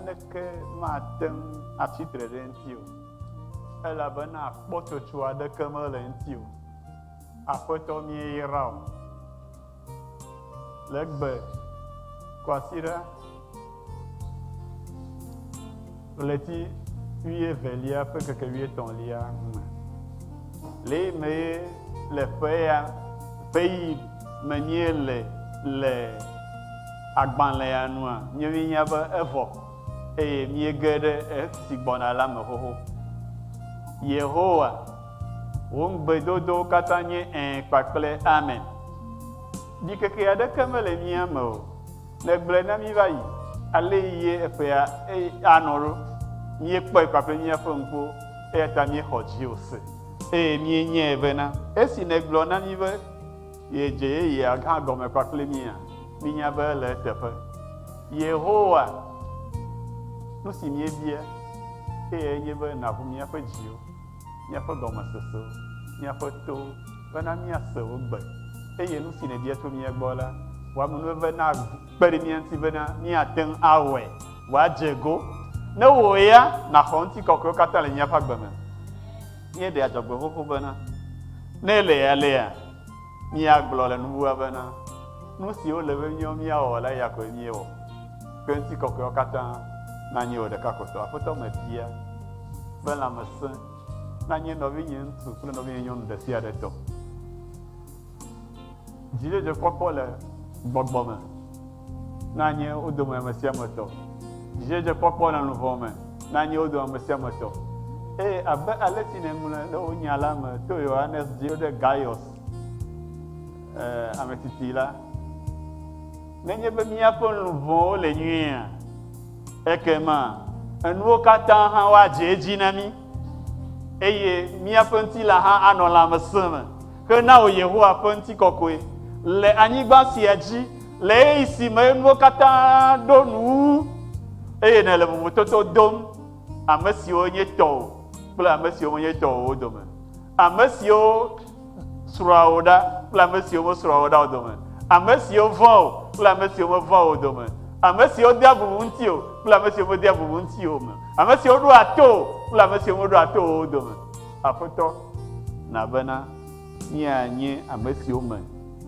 naneke matem atsitre ɖe ŋuti o. Elabena kpɔtsotso aɖeke mele ŋuti o. Aƒetɔ míeyra o. Le gbe kɔasi ɖe ɣleti 12 ƒe keke 13 me. Le me le ƒe ya ƒe yi me nye le agbalẽ ya nua míenya be evɔ eye míege ɖe esi gbɔna la me xoxo. Yehowa wo ŋugbedodowo katã nye kpakple amen. Ɖikeke aɖeke mele mía me o. Ne gblẽ na mí va yi ale ye eƒea anɔ ɖo. Míekpɔe kpakple míaƒe ŋkuwo eya ta míexɔ dzi o se. Eye míenyae bena esi ne gblɔ na mí be yedze yeyea hã gɔme kpakple mía mínya be le eteƒe. Yehowa nu si míebia eye nye be nàʋu míaƒe dziwo, míaƒe gɔmesesewo, míaƒe towo bena míase wo gbe. Eye nu si nebia tso mía gbɔ la wòame nu bena kpe ɖe mía ŋuti bena míate ŋu awɔe wòadze go. Ne wò ya nàxɔ ŋutikɔkɔewo katã le míaƒe agbe me. Míeɖe adzɔgbe xoxo bena ne le ya lea míagblɔ le nuwua bena nu siwo le be míawɔ la ya koe míewɔ. Ke ŋutikɔkɔewo katã nanye wò ɖeka kotɔ. Aƒetɔ mebia be lãmesẽ nanye nɔvinye ŋutsu kple nɔvinye nyɔnu ɖe sia ɖe tɔ. Dzidzedzekpɔkpɔ le gbɔgbɔ me nanye wo dome ame sia ame tɔ. Dzidzedzekpɔkpɔ le luʋɔ me nanye wo dome ame sia ame tɔ. Eye abe ale si neŋlɔ ɖe wo nya la me to Yohanes dzi ɖe Gaius ame titi la. Nenye be míaƒe luʋɔwo le nyuia ekema enuwo katã hã woadze edzi na mí eye míaƒe ŋutilã hã anɔ lãmesẽ me. Ke na wò Yehowa ƒe ŋutikɔkɔe le anyigba sia dzi le eyi si me nuwo katã ɖo nu eye ne le vovototo dom ame siwo nye tɔwo kple ame siwo menye tɔwo wo dome. Ame siwo srɔ̃a wo ɖa kple ame siwo mesrɔ̃a wo ɖa wo dome. Ame siwo vɔ̃ o kple ame siwo mevɔ̃ wo dome. Ame siwo dea bubu ŋuti o kple ame siwo medea bubu ŋuti o me. Ame siwo ɖo ato o kple ame siwo meɖo ato wo dome. Aƒetɔ na bena míanye ame siwo me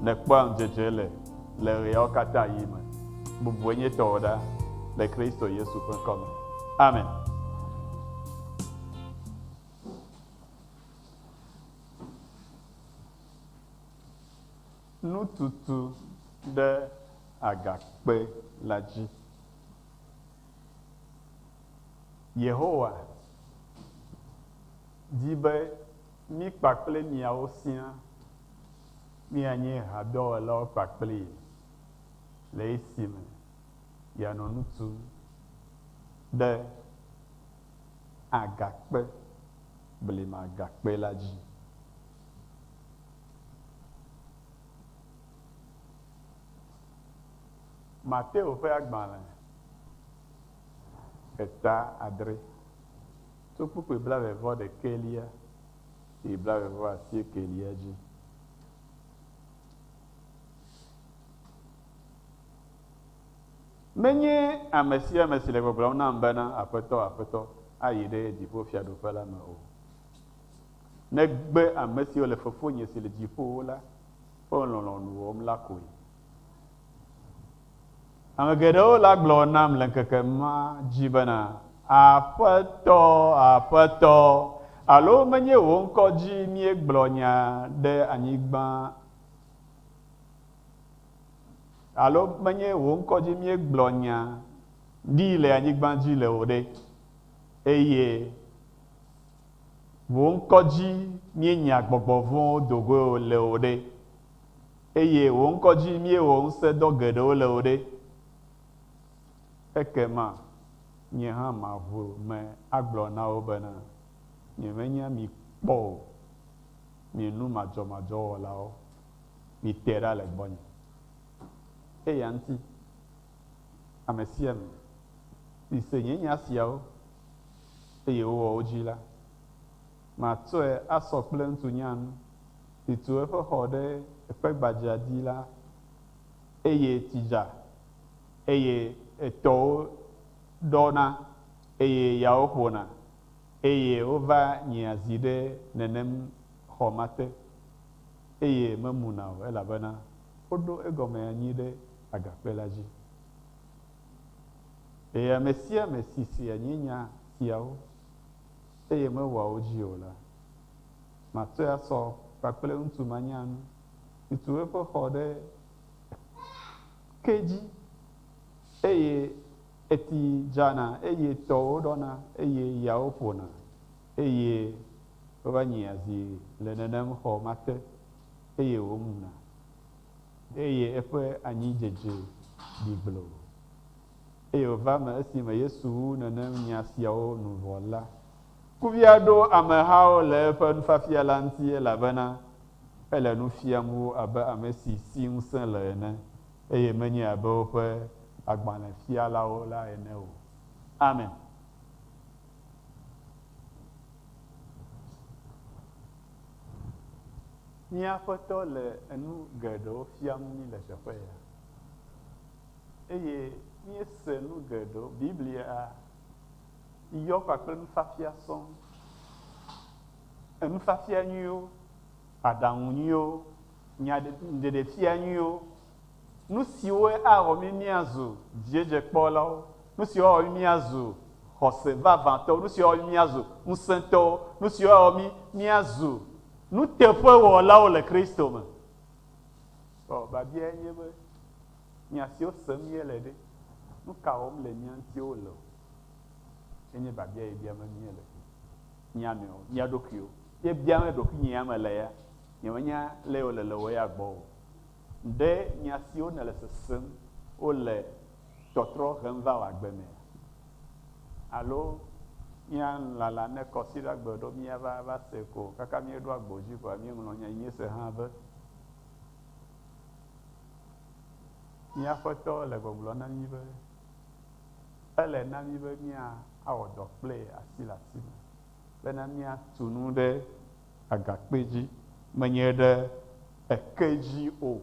nekpɔa ŋudzedze le ɣeawo katã yi me. Bubue nye tɔwo ɖa le Kristo Yesu ƒe ŋkɔ me. Amen. Nututu ɖe agakpe la dzi. Yehowa di be mí kpakple miawo sia míanye hadɔwɔlawo kpakpli le esi me yeanɔ nutu ɖe agakpe blema agakpe la dzi. Mateo ƒe agbalẽ eta 7 tso kpukpoe 21 yi 29 dzi. Menye ame sia ame si le gbɔgblɔm nam bena aƒetɔ aƒetɔ ayi ɖe dziƒofiaɖuƒe la me o. Negbe ame siwo le fofonye si le dziƒowo la ƒe lɔlɔ̃nu wɔm la koe. Ame geɖewo la gblɔ nam le ŋkeke ma dzi bena aƒetɔ aƒetɔ alo menye wò ŋkɔ dzi míegblɔ nya ɖe anyigba alo menye wò ŋkɔ dzi míegblɔ nya ɖi le anyigba dzi le o ɖe eye wò ŋkɔ dzi míenya gbɔgbɔ vɔ̃wo dogoe le o ɖe eye wò ŋkɔ dzi míewɔ ŋusẽdɔ geɖewo le o ɖe. Ekema nye hã maʋu me agblɔ na wo bena nyemenya mi kpɔ o, mi nu madzɔmadzɔ wɔlawo, mi te ɖa le gbɔnye. Eya ŋuti ame sia ame si se nye nya siawo eye wowɔ wo dzi la matsɔe asɔ kple ŋutunyanu si tu eƒe xɔ ɖe eƒe gbadzea dzi la eye tidza eye etɔwo dɔna eye yawo ƒona eye wova nyiazi ɖe nenem xɔ ma te eye memuna o elabena woɖo egɔme anyi ɖe agakpe la dzi. Eye ame sia ame si anyenya siawo eye mewɔa wo dzi o la, matsɔe asɔ kpakple ŋutsu manyanu si tu eƒe xɔ ɖe ke dzi eye eti dzana eye tɔwo ɖɔna eye yawo ƒona eye wova nyiazi le nenem xɔ ma te eye womuna eye eƒe anyidzedze ɖi gblo eye wòva me esime Yesu wu nenem nya siawo nu vɔ la. Kuvia ɖo amehawo le eƒe nufiafia la ŋuti elabena ele nu fiam wo abe ame si ŋusẽ le ene eye menye abe woƒe agbalẽfialawo la ene o. Amen. Mía Aƒetɔ le enu geɖewo fiam mí le teƒe ya eye míese nu geɖewo. Biblia yɔ kpakple nufiafia sɔŋ. Nufiafia nyuiwo, aɖaŋu nyuiwo, nyaɖeɖefia nyuiwo, nu siwo awɔ mí míazu dziedzekpɔlawo, nu siwo awɔ mí míazu xɔse vavãtɔwo, nu siwo awɔ mí míazu ŋusẽtɔwo, nu siwo awɔ mí míazu nuteƒewɔlawo le Kristo me. Babia nye be nya siwo sem míele ɖe, nu ka wɔm le mía ŋutiwo le o. Enye babia yi biame míele mía nɔewo, mía ɖokuiwo. Ye biame ɖokui nyea me le ya, nyemenya le wole le wo ya gbɔ o. Ɖe nya siwo ne le sesem wole tɔtrɔ hem va wɔ agbe me alo mía lala ne kɔsi ɖe agbe ɖo mía va se ko kaka míeɖo agbo dzi koa míeŋlɔ nya yi se hã be mía Aƒetɔ le gbɔgblɔ na mí be ele na mí be mía awɔ dɔ kple asi le asi me bena míatu nu ɖe agakpe dzi menye ɖe eke dzi o.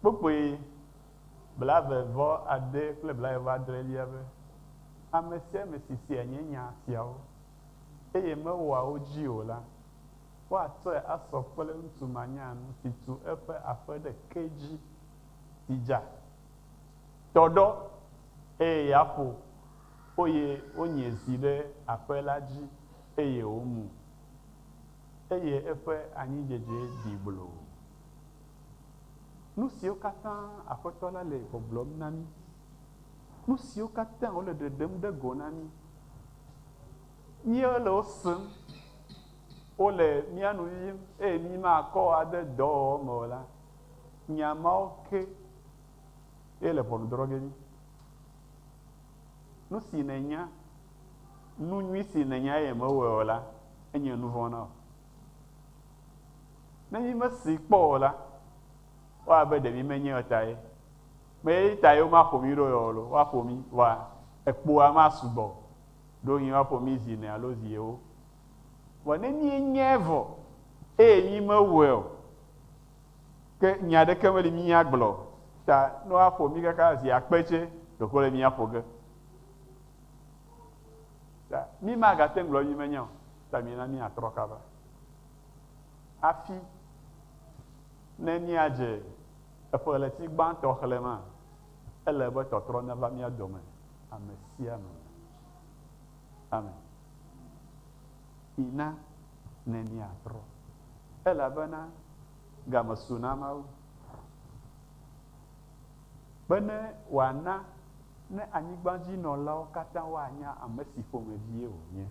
Kpukpui blavevɔ ade kple blavevɔ adrelia be ame sia ame si nye nya siawo eye mewɔa wo dzi o la, woatsɔe asɔ kple ŋutsu manyanu si tu eƒe aƒe ɖe ke dzi si dza tɔ ɖɔ eye yaƒo eye wonye zi ɖe aƒe la dzi eye womu eye eƒe anyidzedze ɖi gblo. Nu siwo katã Aƒetɔ la le gbɔgblɔm na mí, nu siwo katã wole ɖeɖem ɖe go na mí, míele wo sem, wole mía nu vivim eye mí makɔ ade dɔwɔwɔ me o la, nya mawo ke ye le ʋɔnudrɔ̃ ge mí. Nu si nènya, nu nyui si nènya eye mewɔe o la, enye nu vɔ̃ na o. Ne mí mesi kpɔ o la, woabe ɖevi menye o ta ye. Me ta ye womaƒo mí ɖo yɔ lo, woaƒo mí voa ekpoa masugbɔ ɖo nyi woaƒo mí zi ne alo zi ewo. Vɔ ne míenyae vɔ eye mí mewɔe o, ke nya ɖeke meli mí agblɔ ta ne woaƒo mí kaka zi akpetse ɖoko le mía ƒo ge. Ta mí magate ŋgblɔ mí menya o, ta mina mí atrɔ kaba. Hafi ne míadze eƒe ɣleti gbãtɔ xlẽma, ele be tɔtrɔ neva mía dome ame sia ame. Amen. Mina ne míatrɔ elabena game su na Mawu be ne wòana ne anyigbadzinɔlawo katã woanya ame si ƒomevie wònye.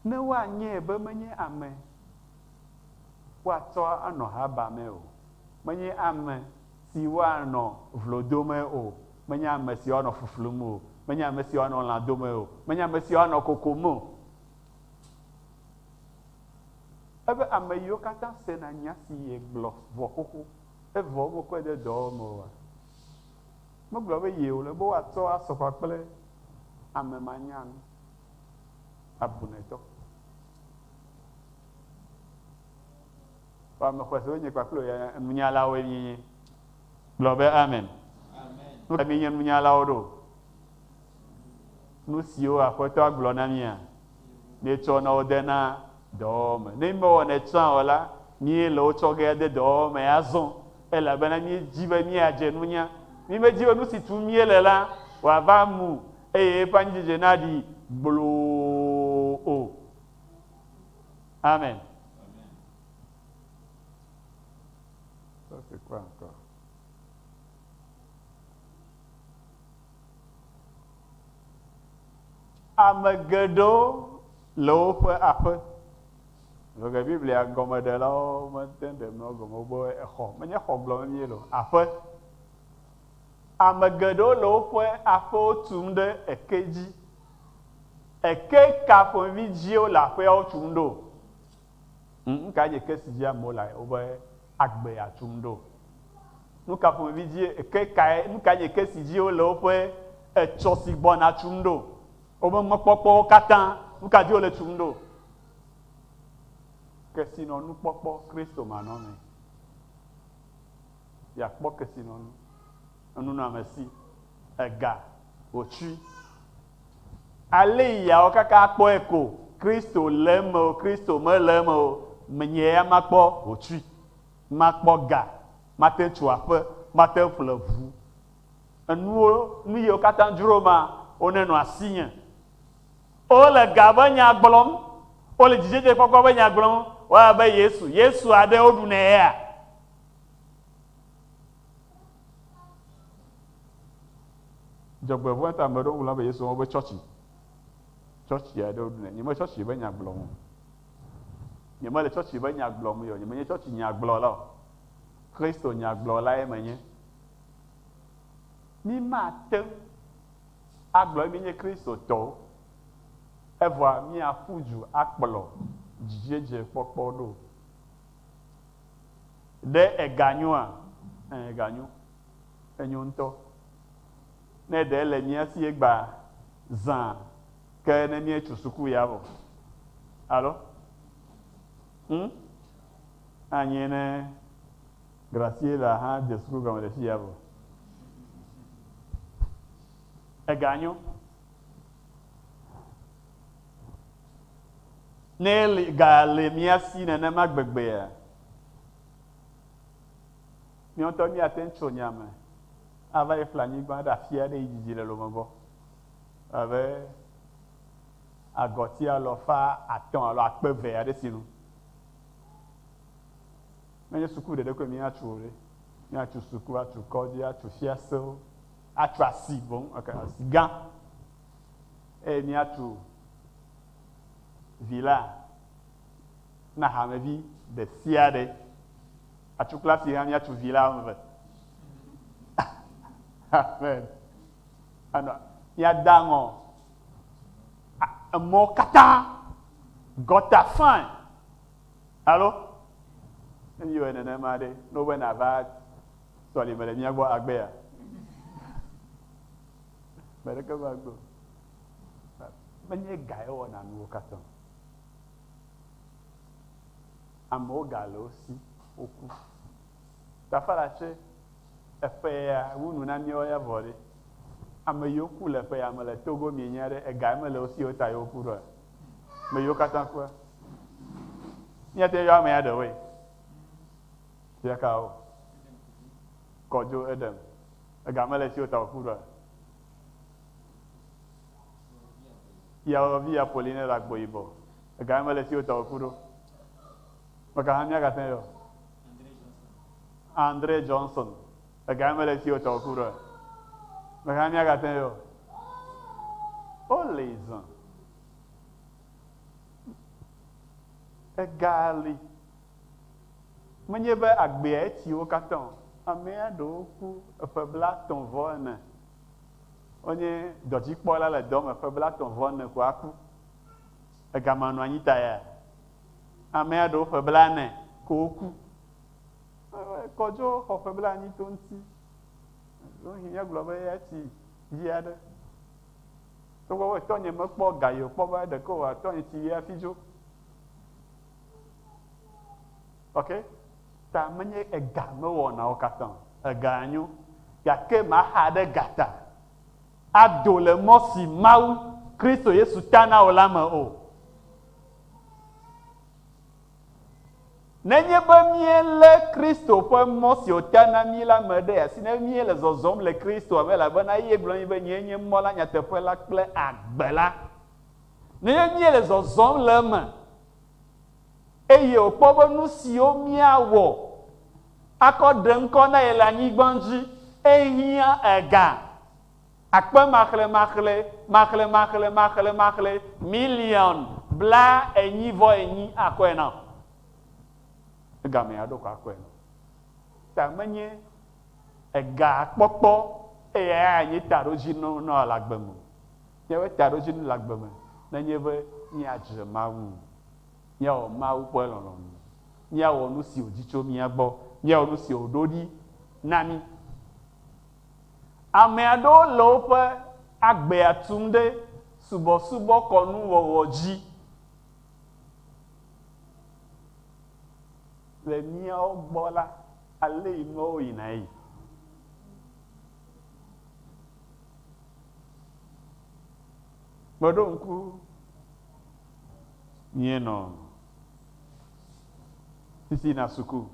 Ne woanyae be menye ame woatsɔ anɔ haba me o, menye ame si woanɔ vlo dome o, menye ame si woanɔ fuflum o, menye ame si woanɔ lã dome o, menye ame si woanɔ kokom o. Ebe ame yiwo katã sena nya si ye gblɔ vɔ xoxo, evɔ womekɔe de dɔwɔ me oa, megblɔ be ye wòle be woatsɔ asɔ kpakple ame manyanu, abunɛtɔ. me xɔ se wonye kpakple ya nunyalawoe mienye. Gblɔ be amen. Nu ka mienye nunyalawo ɖo? Nu siwo Aƒetɔ gblɔ na mia, míetsɔ na wo de na dɔwɔwɔ me. Ne mewɔ ne tsã o la, mí le wo tsɔ ge de dɔwɔwɔ me azɔ, elabena míedzi be míadze nunya. Mí medzi be nu si tum míele la wòava mu eye eƒe anyidzedze naɖi gbloo o. Amen. Ça c'est quoi encore? Ame geɖewo le woƒe aƒe. Le Biblia gɔmeɖelawo mete ɖem na gɔme be exɔ, menye xɔ gblɔm mie lo, aƒe. Ame geɖewo le woƒe aƒewo tum ɖe eke dzi. Eke ka ƒomevi dziwo le aƒeawo tum ɖo? Nu ka nye eke si dzi amewo le woƒe agbea tum ɖo? Nu ka ƒomevi dzi nu ka nye eke si dzi wole woƒe etsɔ si gbɔna tum ɖo? Wobe mekpɔkpɔwo katã, nu ka dzi wole tum ɖo? Kesinɔnukpɔkpɔ Kristo manɔme. Yakpɔ kesinɔnu. Enunɔamesi, ega, wòtsui. Ale yawo kaka akpɔe ko, Kristo le eme o, Kristo mele eme o, menye ya makpɔ wòtsui. Makpɔ ga, mate tso aƒe, mate ƒle ʋu. Enuwo, nu yiwo katã dzro ma, wonenɔ asinye. Wole ga be nya gblɔm, wole dzidzedze kpɔkpɔ be nya gblɔm, woabe Yesu. Yesu aɖe woɖu ne ya. Dzɔgbevɔ̃e ta ame ɖewo gblɔ be Yesu wobe tsɔtsi. Tsɔtsi aɖe woɖu ne. Nyeme tsɔtsi be nya gblɔm o. Nyemele tsɔtsi be nya gblɔm o. Nyemenye tsɔtsi nyagblɔla o. Kristo nyagblɔlae menye. Mi mate agblɔ mi nye Kristo tɔwo. Evɔa miaƒu du akplɔ dzidzedze kpɔkpɔ ɖo. Ɖe eganyoa, eganyo, enyo ŋutɔ. Ne ɖe le mía si gba zã ke ne míetso suku ya vɔ. Alo? Anyi ne Graciela hã de suku gɔme le fi ya vɔ. Eganyo. Ne ga le mía si nenema gbegbea, mía ŋutɔ míate tso nya me ava yi ƒle anyigba ɖe afi aɖe yi dzidzi le lome gbɔ. Abe agɔti alɔfa atɔ̃ alo akpe eve aɖe si nu. Menye suku ɖeɖe koe míatso o ɖe. Míatso suku, atso kɔdzi, atso fiasewo, atso asi boŋ, asi gã. Eye míatso vila na hamevi de sia ɖe. Atso klasi hã míatso vila ame. Amen. Ano, míada ŋɔ emɔwo katã gɔta fine. Alo? Ne mi wɔ nenema ɖe, ne wobe nava sɔlime le mía gbɔ agbea. Me ɖeke va gbo. Menye ga ye wɔna nuwo katã. Amewo ga le wo si, woku. Tafala tse, eƒe ya, wunu na míawo ya vɔ ɖe. Ame yiwo ku le eƒe ya me le Togo mienya ɖe, ega me le wo si wo ta yewo ku ɖoa. Me yiwo katã kua. Míate yɔ ame ya ɖewoe. Fiakawo. Kɔdzo Edem. Ega me le si wo ta wo ku ɖoa. Yawɔvi Apoline le agbo yibɔ. Ega me le si wo ta wo ku ɖo. Meka hã míagate yɔ. Andre Johnson. Ega me le si wo ta wo ku ɖoa. Meka hã míagate yɔ. Wole zã. Ega li. Menye be agbea eti wo katã. Amea ɖewo ku eƒe blatɔ̃-vɔ-ene. Wonye dɔdzikpɔla le dɔ me eƒe blatɔ̃-vɔ-ene ko aku. Egama nɔ anyi ta ya. Amea ɖewo ƒe blane ko woku. Kɔdzo xɔ ƒe blanyi to ŋuti. Wohi míagblɔ be ya tsi dzi aɖe. Togbɔ be tɔnye mekpɔ ga yewo kpɔ be ɖeke wòatɔnye tsi hafi dzo. Ok? ta menye ega me wɔnawo katã ega nyo gake maxa ɖe gata ado le mɔ si Mawu Kristo Yesu ta na wò la me o. Nenye be míelé Kristo ƒe mɔ si wòta na mí la me ɖe asi ne míele zɔzɔm le Kristo me elabena ye gblɔ nyi be nyee nye mɔ la nyateƒe la kple agbe la. Nenye míele zɔzɔm le eme eye wòkpɔ be nu siwo míawɔ akɔ ɖe ŋkɔ na ye le anyigba dzi ehiã ega akpe miliɔn bla enyi vɔ enyi akɔe na. Egame aɖo kɔ akɔe na. Ta menye ega kpɔkpɔ eya anyi taɖodzi nɔ le agbe me. Míaƒe taɖodzi le agbe me nenye be míadze Mawu, míawɔ Mawu ƒe lɔlɔ̃nu, míawɔ nu si wòdzi tso mía gbɔ, míawɔ nu si wòɖo ɖi na mí. Ame aɖewo le woƒe agbea tum ɖe subɔsubɔ kɔnuwɔwɔ dzi. Le míawo gbɔ la, ale yi nuwo yina yi. Meɖo ŋku míenɔ sisi na suku,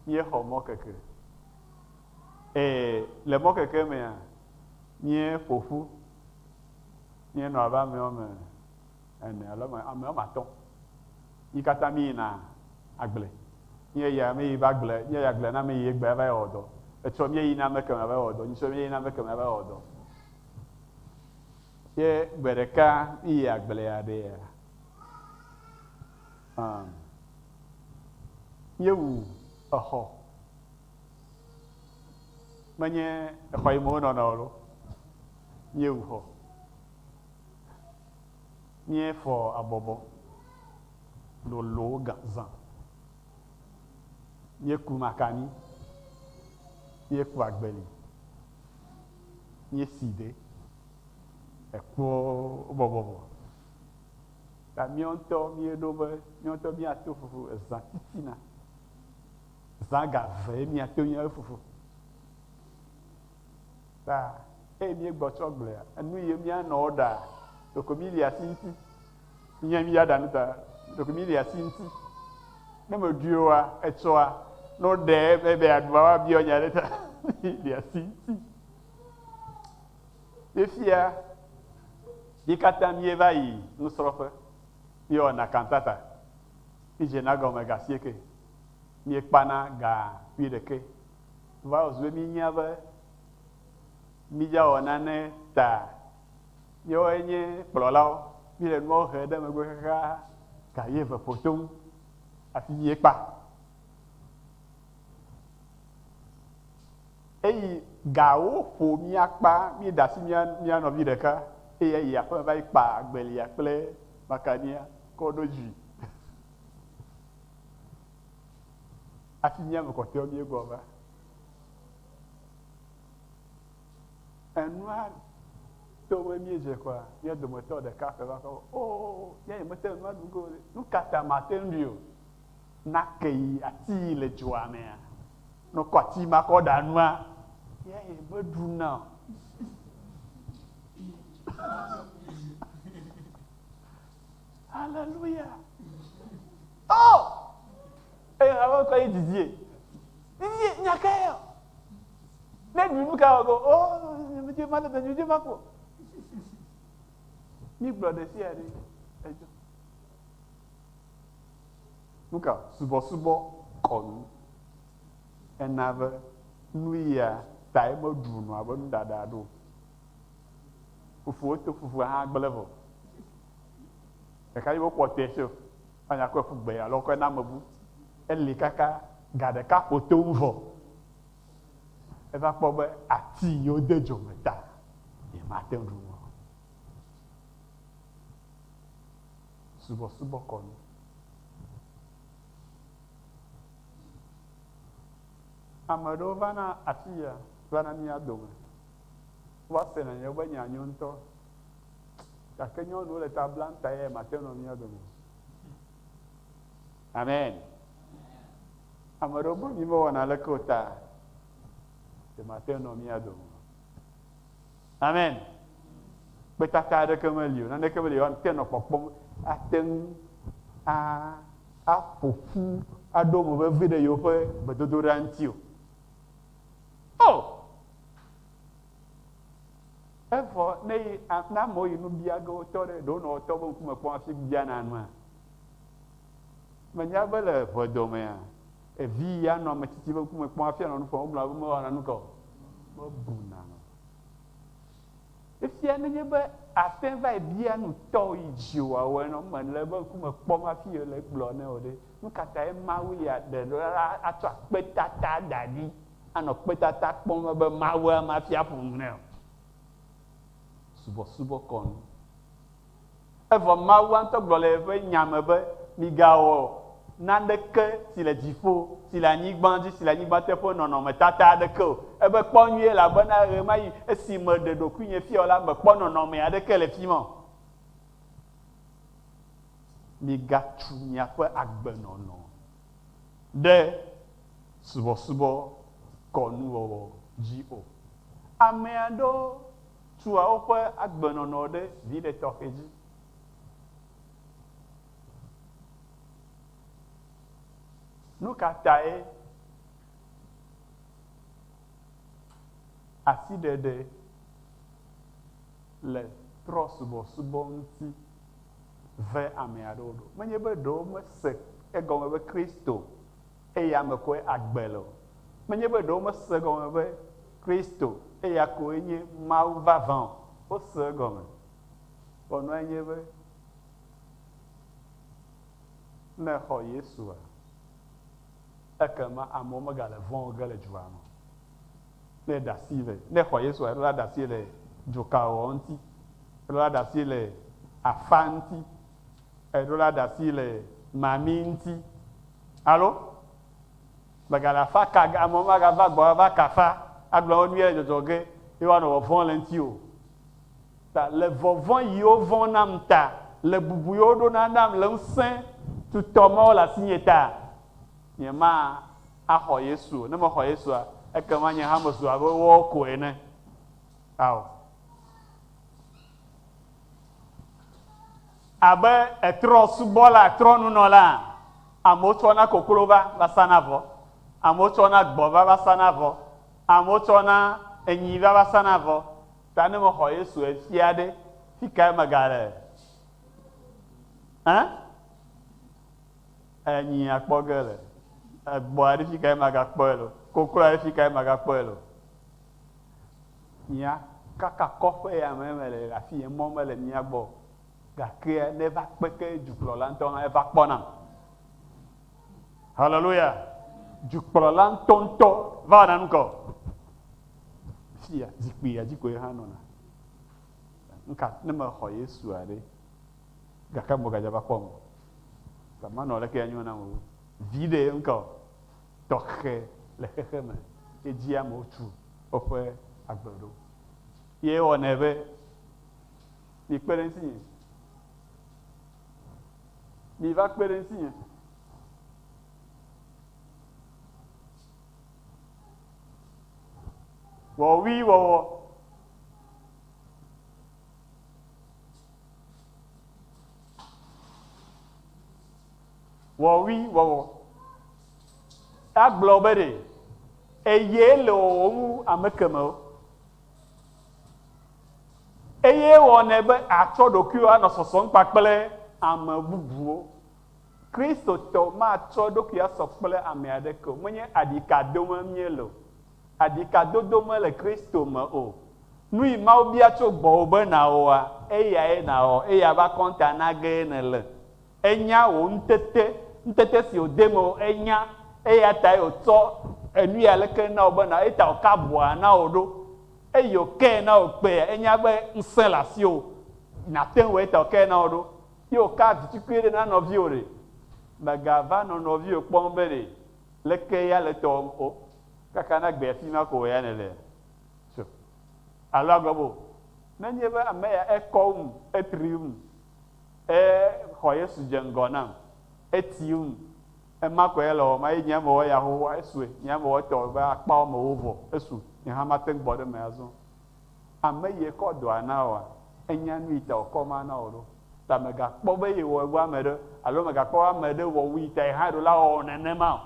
míexɔ mɔkeke. Le mɔkeke mea, míeƒoƒu, míenɔ abe ame wɔme ene alo ame wɔme atɔ̃. Mí katã mí yina agble. Míeyi AMEHI be agble, míeyi agble na AMEHI egbe va yi wɔ dɔ. Etsɔ míeyi na ame kemɛ va yi wɔ dɔ, nyitsɔ míeyi na ame kemɛ va yi wɔ dɔ. Ye gbe ɖeka míeyi agblea ɖea, míewu exɔ. Menye exɔ yi me wonɔna o lo. Míewu xɔ. Míefɔ abɔbɔ lolo zã. Míeku makani. Míeku agbeli. Míesi ɖe. Ekpo bɔbɔbɔ. Ta míawo ŋutɔ míeɖo be míawo ŋutɔ míato fufu ezã titina. Zã gave míato míawo fufu. Ta eye míegbɔ tsɔ gblea, enu yi míanɔ wo ɖa, ɖeko mí li asi ŋuti. Míawo mí ya ɖa nu ta, ɖeko mí li asi ŋuti. Ne meɖui oa, etsɔa, ne woɖe ebe aɖua woabiɔ nya ɖe ta, mí li asi ŋuti. Efia, mí katã míeva yi nusrɔ̃ƒe, míewɔna kantata, mídzena gɔme ga 9, míekpana ga 11. Va wòzu be mínya be mídza wɔ nane ta míawoe nye kplɔlawo, mí le nuawo he ɖe megbe xexea ga 11 ƒotom hafi míekpa. Eyi gawo ƒo míakpa, mí ɖe asi mía nɔvi ɖeka eye yi aƒe va yi kpa agbelia kple makania kɔ ɖo dzi. Hafi míame kɔtɔewo míegbɔ va. Enua to be míedze kɔa, mía dometɔ ɖeka ƒe va kɔ, o, ya mete nua ɖu go, nu ka ta mate ŋui o. Na ke yi ati yi le dzoa mea, ne kɔ ati ma kɔ ɖa nua, ya meɖu na o. Hallelujah. Oh! Ava kɔ yi Didier. Didier, nyaka ya. Ne ɖu nu ka go, oh, Didier ma le Didier ma ko. Mi gblɔ ɖe sia ɖe edzo. Nuka subɔsubɔ kɔnu. Ena be nu ya ta eme ɖu nu abe nu ɖaɖa ɖo. Fufuwo to fufu hã gblẽ vɔ. Ɖeka yi wo kpɔ te sio. Anya kɔ fu gbe alo kɔ na mebu. Eli kaka ga ɖeka ƒotom vɔ. Eva kpɔ be ati yiwo de dzo me ta, ye mate ŋu ɖu. Subɔsubɔ kɔnu. Ame ɖewo va na afi ya, va na mía dome. Va se nenye be nya nyo ŋutɔ. Gake nyɔnuwo le ta blam ta ye mate nɔ mía dome. Amen. Amarobo mi mo wana le kota. Ce matin non mi ado. Amen. Betata de kemelio, na de kemelio an ten opopom aten a pofu ado mo be vide yo pe bedodorantio. Oh. Efo nei na mo inu biago tore do no to bon kuma kwa fi biana anwa. Manya bele vodome a. E vi ya no matiti bon kuma kwa fi no fo obla mo wana no ko. Mo buna no. Efia ne be afen vai bia no to ijiwa we no man le ba kuma kpo ma fi le glo ne ode. Nu kata e mawu ya de do ato apetata dadi. Ano petata kpo ma be mawu ma fi afun ne. Subo kon. Evo mawu anto glole ve nyame be migawo nandeke si le difo si la nyigbandi si la nyigbate fo nono me tata de ko ebe kpo nue la bona re mai esi me de do kunye fi ola me kpo nono me adeke le fi mo migatu nya fe agbe nono de subo konu wo ji o ameado tu a ope agbenono de vide tokeji nuka tae asidede le tro subo nti ve ameado do menye be do me se egome be Kristo eya me ko agbelo menye be do me se gome be Kristo eya ko enye mau vavan o se gome ono enye be ne ho Yesu ekema amoma gale von gale juama ne dasive ne ho Yesu la dasile joka onti la dasile afanti la dasile maminti allo bagala fa kaga amoma ga va gbo va kafa aglo onu ye jojoge e wa no von lenti o ta le vovon yo von namta le bubu yo do na nam le nsin tu tomo la signeta nyema aho Yesu na mo ho Yesu a ekama nya ha mosu abo wo ko ene aw abe etro subola tronu no la amoto na kokolova basanavo amoto na gbova basanavo amoto na enyiva basanavo tane mo ho Yesu e fiade fika magare enyi akpogele boari fica magakpelo kokura fica magakpelo nya kaka kofe ya memele la fi momele nya gbo ga ke ne va peke juklo lanton e va pona hallelujah juklo lanton to va nan ko fia dikwi hanona nka ne ma ho Yesu ade ga ka mo ga jaba pom kama no le ke anyo na mo vide nko toke le kheme e dia mo tu ofe agboro ye onebe ni perensi ni va perensi wo wi wo aglobere eye le owu amekemo eye wonebe atodoku ano soson pakpele amabubuo Kristo to ma atodoku asokpele ameadeko menye adikadoma mielo adikadodo le Kristo ma o nui ma obia to gbo obe na oa eya na o eya ba konta na ge na le enya o ntete si o demo enya eya ta o to enu ya leke na obana eta o kabua na odo eyo ke na o pe enya be nselasio na tenwe eta o ke na odo yo ka vitukere na no viore magava no no vio pombere leke ya le to o kaka na gbe fi na ko ya nele so alagobo na nyebe ameya ekom etrium ho Yesu jengona etium ema ko elo ma nya mo ya ho esue nya mo to ba akpa mo ovo esu nya ha ma ten bode me azo AMEHI ko do anawa enya nu ita ko ma na oro ta me ga po be wo wa me do alo me ga po wa me do wo wi ta ha do la o nene ma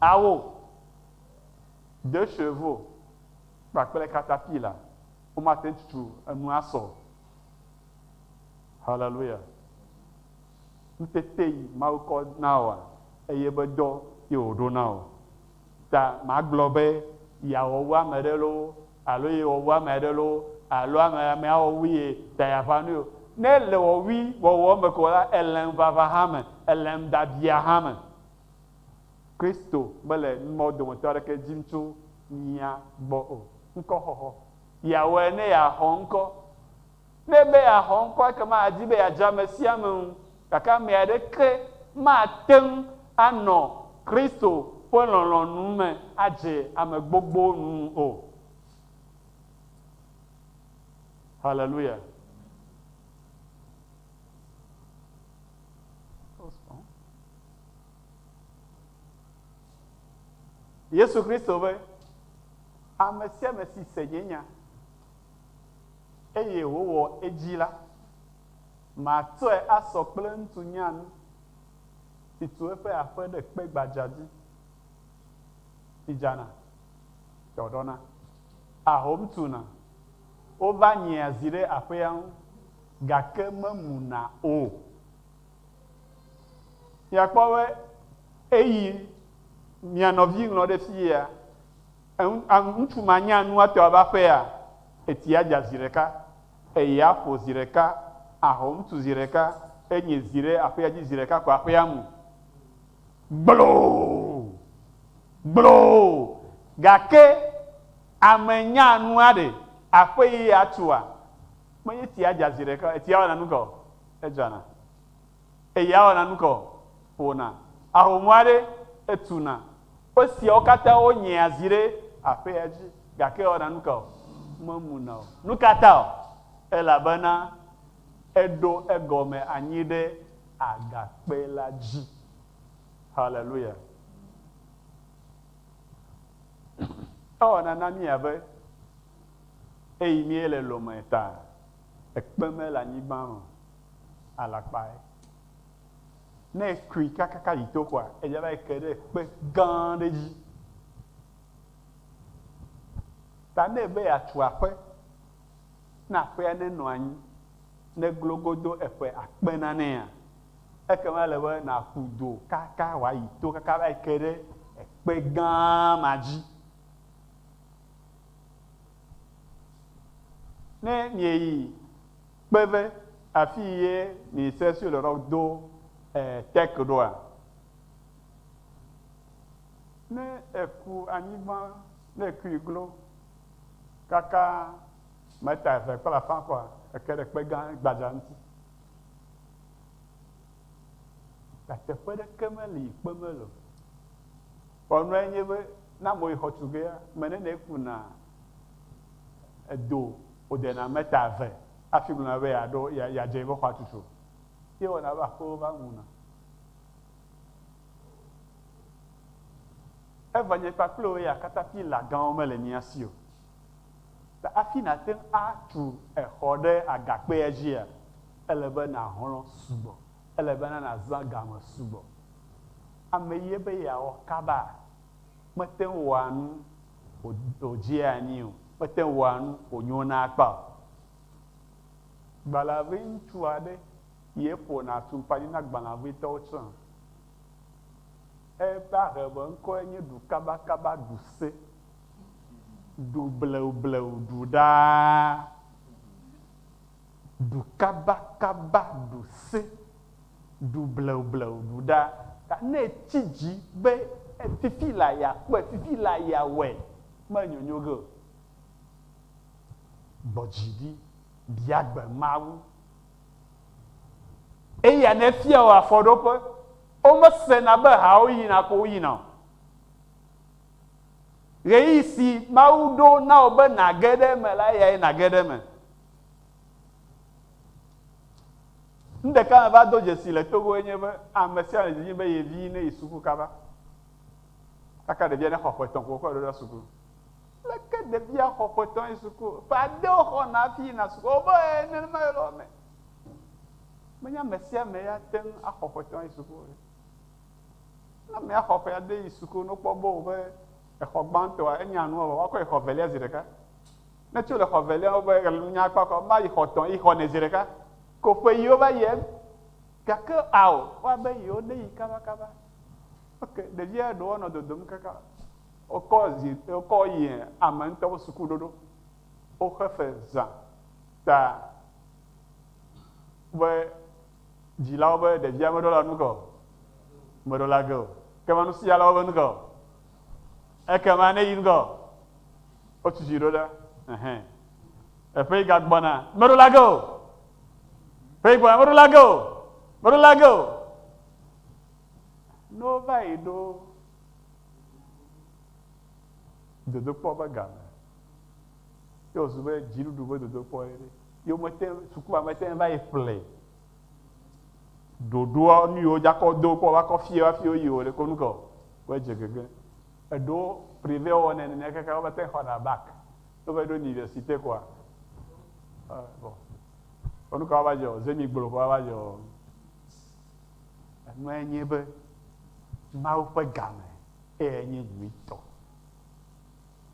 awo 2 chevaux par les catapilles au matin tu un asso hallelujah ntete ma ko nawa eye be do yo do nawo ta ma globe ya wo wa me de lo alo ye wo wa me de lo alo me o wi ta ya fa nu ne le wo wi wo me ko la elen va hame elen da bia hame Kristo bele mo do mo tare ke jimchu nya bo o nko ho ya we ne ya honko ne be ya honko kama ajibe ya jamesia mu kaka me ade ke ma ten ano Kristo polon nu me aje amegbogbo nu o hallelujah Yesu Kristo be amesia mesi senyenya eye wo ejila ma to e asokple ntunyan titu efe afe de pe gbajaji ijana yodona ahom tuna o ba nye azire afe yan gake mamuna o yakpowe eyi mianovi nglo de fia ntụ manya anu ate ọba ya eti aja zireka eya afọ zireka ahụ ntụ zireka enye zire afọ ya ji zireka kwa afọ ya mu gblo gake amenya anu ade afọ ya atụa menye eti aja zireka eti ya wana nuko ejana eya wana nuko pona ahụ mu ade etuna osi okata onye azire afeaji gake ona nuka mamuna nukata elabana edo egome anyide agapelaji hallelujah ona nami ave eimiele lometa ekpemela nyibamo alakpae ne kui kakaka itokwa ejaba ekede pe gandeji ta ne be atuape na pe ne no anyi ne glogodo efe akpena ne ya ekema lewe na kudo kaka wa ito kaka ba ekede ekpe gan maji ne nieyi peve afiye Ministère sur le Roc do tek doa ne eku anyigba ne eku iglo kaka meta efe kpala fan kwa ekele kpe gan gbadza ŋuti gateƒe ɖeke meli kpemelo ɔnua nye be na mo yi xɔtugea mene ne ekuna edo wòdena meta eve hafi gblɔna be yadze yiƒe xɔa tutu ye wɔna be aƒewo va ŋuna eva nye kpakple wo ya katapila gãwo mele mía si o ta afi nate ŋu atu exɔ ɖe agakpea dzia ele be na hlɔ̃ sugbɔ ele be na zã game sugbɔ ame yi be yeawɔ kaba mete ŋu wɔa nu wòdze anyi o mete ŋu wɔa nu wònyo na akpa o gbalavi ŋutsu aɖe ye ƒona tumpaɖi na gbalavitɔwo tsã ebe ahe be ŋkɔe nye du kabakaba du se du bleubleu du ɖaa du kabakaba du se du bleubleu du ɖaa ta ne etsi dzi be fifi la ya kpɔe fifi la ya wɔe menyonyo ge gbɔdziɖi biagbe mawu eya ne fia wò afɔɖoƒe womesena be hawo yina ko woyina o ɣeyiɣi si mawu ɖo na wo be nage ɖe me la yae nage ɖe me Ndeka va do Jésus le Togo nyebe amesia le nyebe yevi ne isuku kaba. Aka de bien xoxoton ko do suku. Le que de bien xoxoton isuku. Pa de o na fi na suku. O ba ne ma lo me. Menya mesia me ya tem a xoxoton isuku. Na me a xoxo ya de isuku no po bo be e xogbanto a enya nu o ko e xovelia zireka. Na tu le xovelia o be nya pa ko ma i xoton i xone zireka. Ko fe yo ba ye kake ao wa be yo ne yi kaba kaba. Ok, devia do no do dum kaka. O ko yi amanta o suku dodo. O khafe za ta we jila be devia mo do la nu ko. Mo do la go. Kama nu si ala o nu ko. E kama ne yin go. O tu jiro da. E fe ga gbona. Mo do la go. Pei kwa Morulago. No vai do po bagana. Yo sube jiru do po ere. Yo mete sukuba mete vai play. Do ni o jako do po ba ko fie yo le konuko. Wa jegege. E do privé on ne kaka ba te hona back. Do ba do université quoi. Bon. On nous va dire, zemi gbolo va dire, moi nyebe, ma ou pas gamin, et n'y nuito.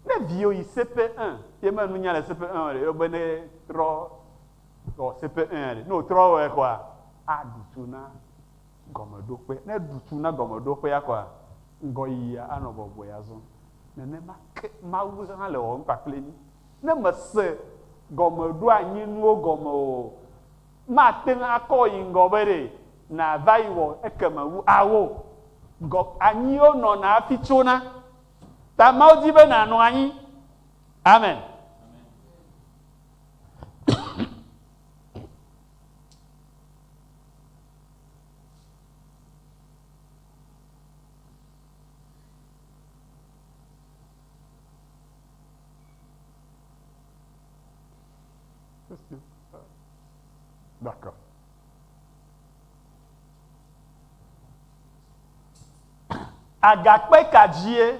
Ne vieux il CP1, il m'a nous y a le CP1, il bene trop, CP1, no trop ouais quoi, a dutuna, gomodo pe, ne dutuna gomodo pe ya quoi, ngoyi ya anobo boyazo, ne ma ou ça le on pas pleni, ne me se gomodo anyi nuo gomo. Ma tenga ko yingo bere na vaiwo ekema wu awo go anyo no na afichona ta maudi be na no anyi amen D'accord. Agakpe kadjie,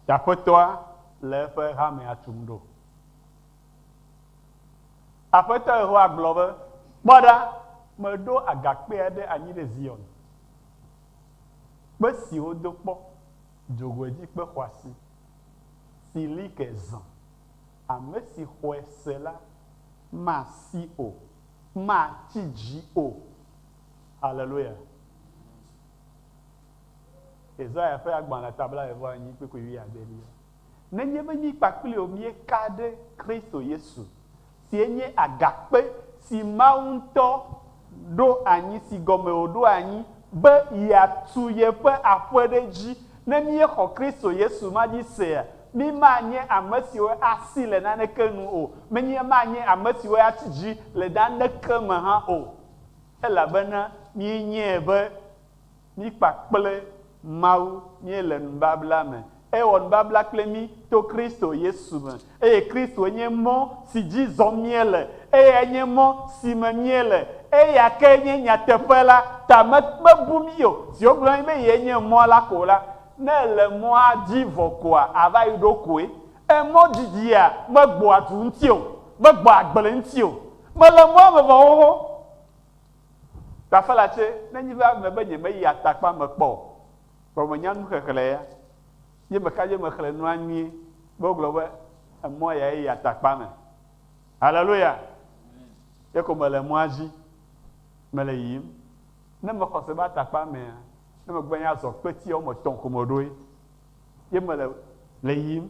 d'après toi, le frère Rame à Tumdo. Après toi, le roi Globe, Boda, me do agakpe ade ani de Zion. Me si o do po, jogwedi pe kwasi, si li ke zan, a me si kwesela, ma si o, ma ti ji o. Alléluia. Et ça a fait agban la table et voir ni pe ko wi abeli. Ne nye be ni pakple o mie kade Kristo Yesu. Si enye agakpe si maunto do anyi si gome o do anyi be ya tu ye pe afode ji ne mie ko Kristo Yesu ma di se mi ma nye amesi we asi le na ne kenu o me nye ma nye amesi we atiji le dan ne kema ha o ela bena mi nye be mi pakple mau mi le mbabla me e won babla klemi to Kristo Yesu me e Kristo nye mo si ji zomiele e nye mo si me miele e ya ke nye nyatepela ta me bumio si o blan be ye nye mo la ko la ne le mo adi vokwa ava idokwe e mo Didier me gbo atunti o me gbo agblenti o me le mo me vo ta fala che ne nyi va me be nye me ya takpa me kpo ko mo nyan khekhle ya ye me ka ye me khle no anyi bo globe e mo ya takpa me hallelujah e ko me le mo aji me le yim ne me ko se ba takpa me ne me gbanya so peti o mo ton ko mo doyi ye me le yim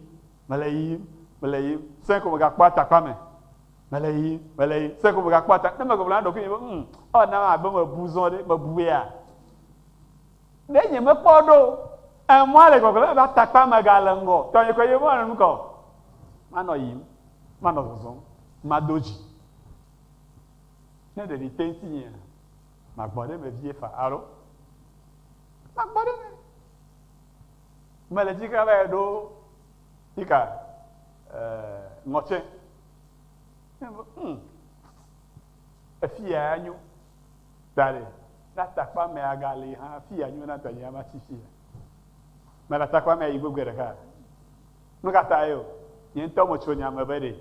me le yim sen ko me ga pa takpa me le yim sen ko me ga pa takpa ne me ko bla do ki o na ma be me buzon de me buya ne nye me kpodo en moi le ko ba takpa me ga lengo to ye ko ye mo anu ko ma no yim ma no zon ma doji ne de litensi ni ma gbode me vie fa alo ma gbode me le jika ba do tika ngoche efia anyo dale na takpa me agali ha fia anyo na tanya ma fia me la takpa me ibo gwere ka no kata yo yen to mo chonya me bede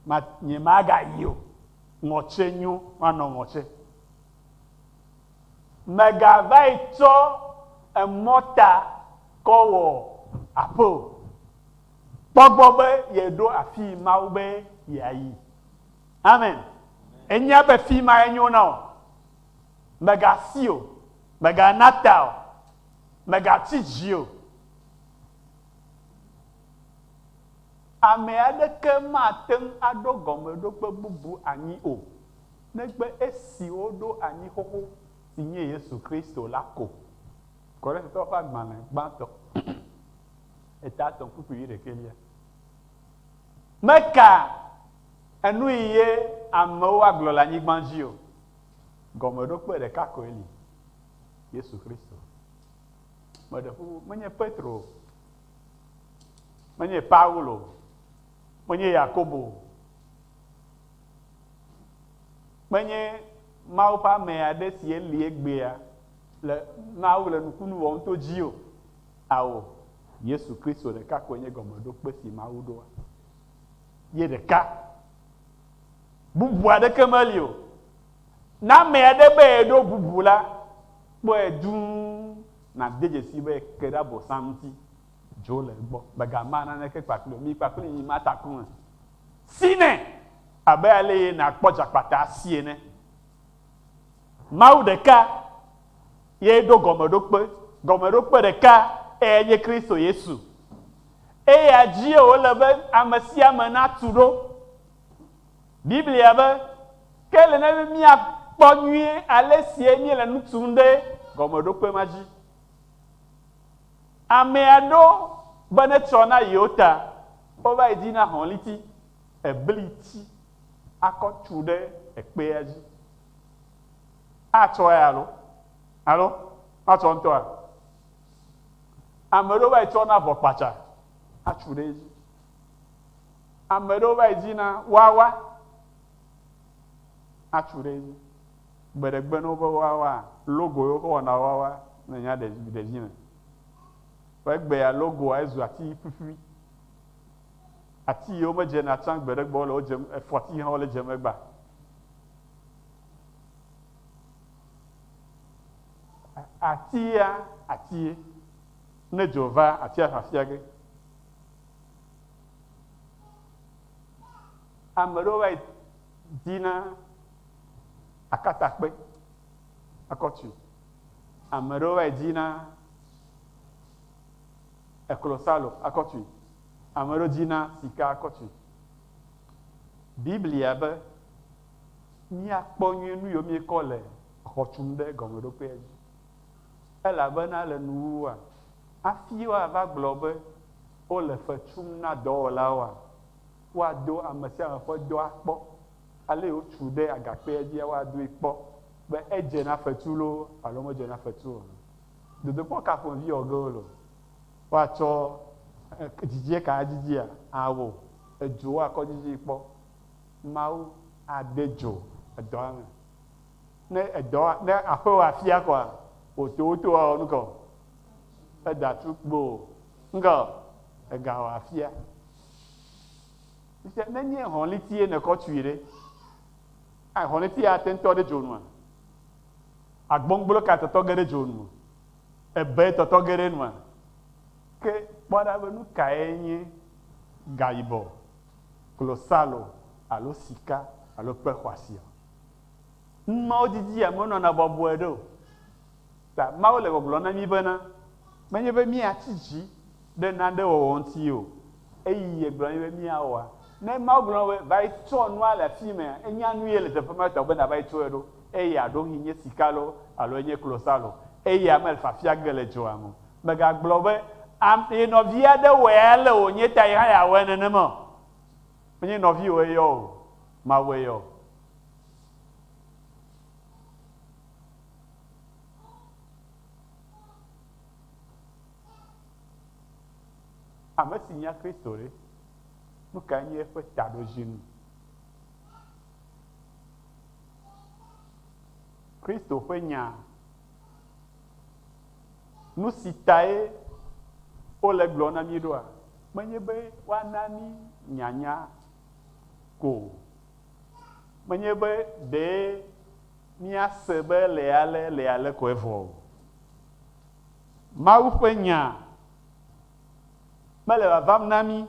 ma nye maga yo ngoche nyu ano ngoche mega vai to emota kowo apo gbogbo be yedo afi mawo be yayi amen enya be fi ma enyo na mega sio mega natal mega tijio ame adeke matem ado gome do pe bubu anyi o negbe esi odo anyi hoho tinye Yesu Kristo lako kore to fa gbana gbanto eta ton pupu yire kelia meka enu iye amewo aglola nyi gbanji o gome do pe de kako eli Yesu Kristo modefu menye Petro menye Paulo menye Yakobo menye maupa me ade si eli egbe ya le mawu le nukunu wo to ji o awo Yesu Kristo de ka kwenye gomodo pe si mawu do ye de ka bubu ade kemali o na me ade be do bubu la bo edun na deje si be keda bo samti jo le gbo baga mana na ke paklo mi paklo yi mata kun sine abe ale na kpoja pata sie ne mawu de ka ye do gomodo pe de ka enye Kristo Yesu e ya ji o le be amasia mana tudo Biblia be kele na mi akponyue ale sie mi le nutunde gomodo pe maji ameado bane chona yota over idina honliti ability akotude ekpe aji ato alo ato onto a amedo ba chona vokpacha achureji amedo ba idina wawa achureji beregbe no bo wawa logo yo ko na wawa na nya de jina wegbe ya logo ezu ati fifi ati yo meje na chan beregbe lo jem 40 ho le jem egba ati ne jova ati afasiage amero wa dina akatakpe akotu amero wa dina ekolosalo akotu amero dina sika akotu Biblia be ni akponye nu yo mi kole khotumde gomodo peji ela bana le nuwa afiwa va globe o le fetum na do lawa wa do amasia fo do akpo ale o tude agape eji wa do ipo be eje na fetulo alomo je na fetulo do po ka fon vi ogolo wa cho Didier ka Didier awo ejo akọ Didier ipo mau adejo edo ne edo ne apo afia kwa oto a onuko edatu gbo nga ega wa afia ise nenye honlitie ne ko tuire ai honlitie atento de jonu agbogbolo ka toto gere jonu ebe toto gere nu ke bora benu ka enye gaibo klosalo alo sika alo pekwasia mma odidi amono na bobo edo ta maole goglo na mi bana menye be mi atiji de na de wo wonti o eyi eglo be mi awa na ma oglo we vai to no ala fime enya nu yele de fama ta be na vai to edo eyi ado hinye sikalo alo enye klosalo eyi amel fa fiagele joamo mega globe am inovia de wele onye ta ya wene ne mo menye novi o yo ma we yo amesinya Kristo re nuka nye fe tado jinu Kristo ƒe nya nu si tae wole gblɔ na mí ɖoa menye be woana mí nyanya ko menye be ɖe míase be le ale ko evɔ o. Mawu ƒe nya mele vavam na mí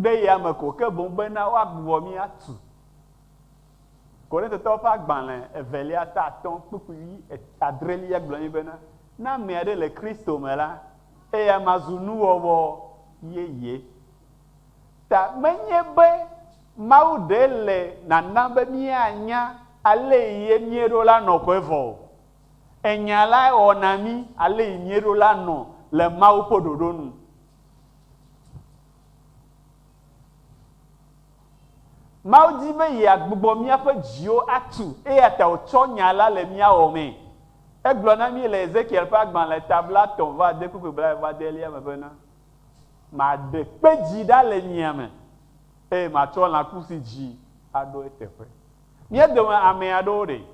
ɖe yame ko ke boŋ bena woagbugbɔ mí atu. Korintetɔwo ƒe agbalẽ 2:5-7 gblɔ mí bena ne ame aɖe le Kristo me la eya mazu nuwɔwɔ yeye. Ta menye be Mawu ɖe le nana be míanya ale yi míeɖo la nɔ ko evɔ o. Enya la wɔna mí ale yi míeɖo la nɔ le Mawu ƒe ɖoɖo nu. Mawu di be yeagbugbɔ míaƒe dziwo atu eya ta wòtsɔ nya la le míawɔ me. Egblɔ na mí le Ezekiel ƒe agbalẽ 3:9-20 me bena maɖe kpe dzi ɖa le mia me eye matsɔ lãku si dzi aɖo eteƒe. Mía dome ame aɖewo ɖe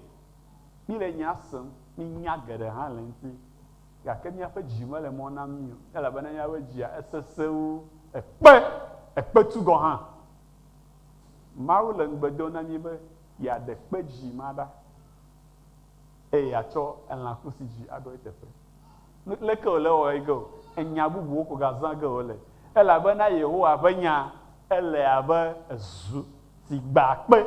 mí le nya sem, mí nya geɖe hã le ŋuti gake míaƒe dzi mele mɔ na mí o elabena míaƒe dzia esesẽ wu ekpetu gɔ hã. Mawu le ŋugbe dom na mí be yeaɖe kpe dzi ma ɖa eye yeatsɔ elãku si dzi aɖo eteƒe. Leke wòle wɔ ege o, enya bubuwo ko gazã ge wòle elabena Yehowa ƒe nya ele abe zu si gba kpe.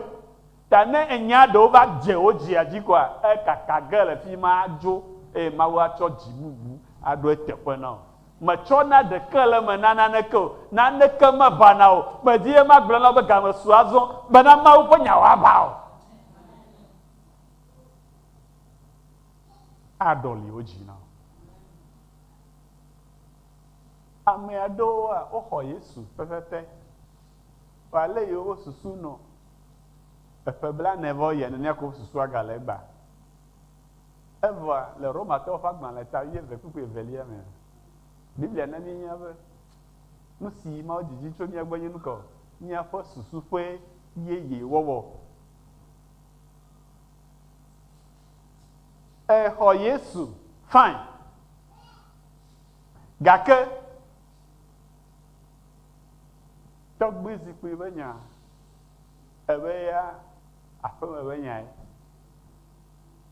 Ta ne enya ɖewo va dze wo dzia dzi koa ekaka ge le fi ma adzo eye Mawu atsɔ dzi bubu aɖo eteƒe na wo. Metsɔna ɖeke le me na naneke o, naneke mebana o. Medi ye magblɔ na be game su azɔ bena Mawu ƒe nya woaba o. Aɖɔli wo dzi na wo. Ame aɖewoa woxɔ Yesu pɛpɛpɛ. Wale yiwo wo susu nɔ eƒe 49 nenea ko susua gale gba. Evɔa le Romatɔwo ƒe agbalẽ 12:20 me. Biblia na mí nya be nu si Mawu dzidzi tso mía gbɔ nye nu kɔ míaƒe susu ƒe yeye wɔwɔ. Xɔ Yesu fine gake tɔgbi zikpui be nya ebe ya aƒeme be nyae